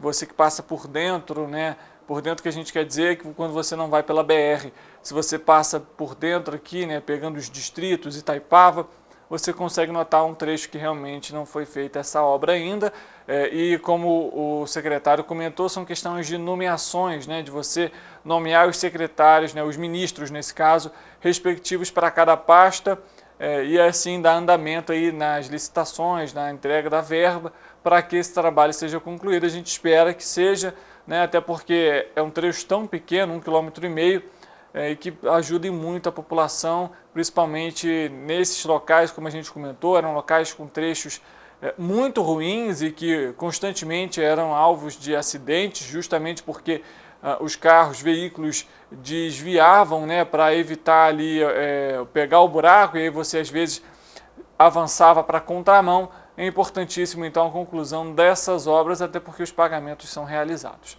você que passa por dentro, né, por dentro que a gente quer dizer que quando você não vai pela BR, se você passa por dentro aqui, né, pegando os distritos, Itaipava, você consegue notar um trecho que realmente não foi feita essa obra ainda, e como o secretário comentou, são questões de nomeações, né, de você nomear os secretários, né, os ministros nesse caso, respectivos para cada pasta, e assim dar andamento aí nas licitações, na entrega da verba, para que esse trabalho seja concluído. A gente espera que seja, né, até porque é um trecho tão pequeno, 1,5 km, e que ajude muito a população, principalmente nesses locais, como a gente comentou, eram locais com trechos muito ruins e que constantemente eram alvos de acidentes, justamente porque os carros, veículos desviavam, né, para evitar ali pegar o buraco, e aí você às vezes avançava para a contramão. É importantíssimo então a conclusão dessas obras, até porque os pagamentos são realizados.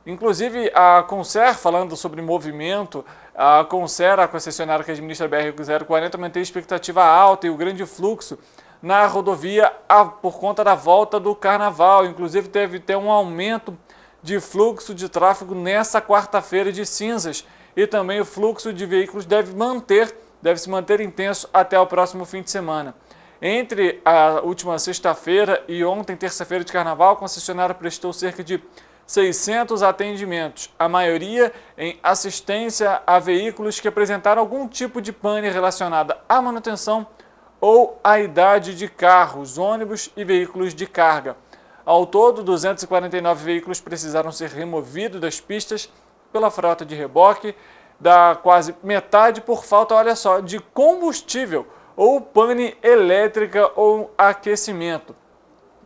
Inclusive, a Concer, falando sobre movimento, a Concer, a concessionária que administra a BR-040, mantém expectativa alta e o grande fluxo na rodovia por conta da volta do carnaval. Inclusive, deve ter um aumento de fluxo de tráfego nessa quarta-feira de cinzas, e também o fluxo de veículos deve se manter intenso até o próximo fim de semana. Entre a última sexta-feira e ontem, terça-feira de carnaval, a concessionária prestou cerca de 600 atendimentos, a maioria em assistência a veículos que apresentaram algum tipo de pane relacionada à manutenção ou à idade de carros, ônibus e veículos de carga. Ao todo, 249 veículos precisaram ser removidos das pistas pela frota de reboque, da quase metade por falta, olha só, de combustível ou pane elétrica ou aquecimento.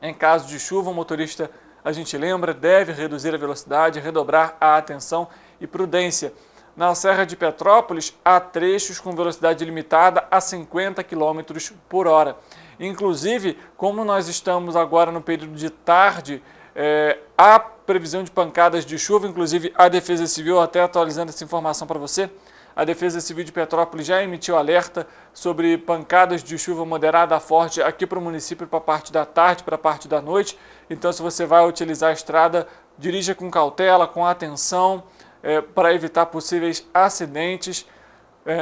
Em caso de chuva, o motorista, a gente lembra, deve reduzir a velocidade, redobrar a atenção e prudência. Na Serra de Petrópolis, há trechos com velocidade limitada a 50 km por hora. Inclusive, como nós estamos agora no período de tarde, há previsão de pancadas de chuva. Inclusive, a Defesa Civil, até atualizando essa informação para você, a Defesa Civil de Petrópolis já emitiu alerta sobre pancadas de chuva moderada a forte aqui para o município, para a parte da tarde, para a parte da noite. Então, se você vai utilizar a estrada, dirija com cautela, com atenção, para evitar possíveis acidentes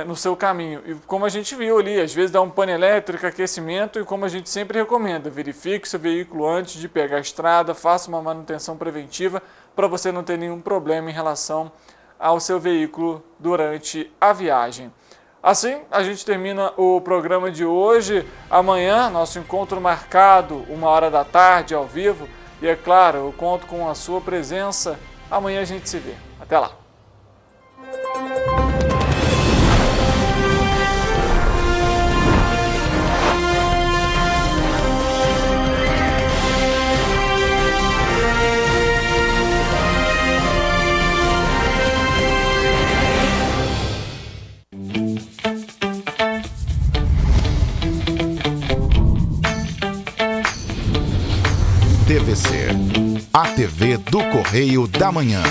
no seu caminho. E como a gente viu ali, às vezes dá um pane elétrico, aquecimento, e como a gente sempre recomenda, verifique seu veículo antes de pegar a estrada, faça uma manutenção preventiva para você não ter nenhum problema em relação ao seu veículo durante a viagem. Assim, a gente termina o programa de hoje. Amanhã, nosso encontro marcado, 13h da tarde, ao vivo. E é claro, eu conto com a sua presença. Amanhã a gente se vê. Até lá! TVC, a TV do Correio da Manhã.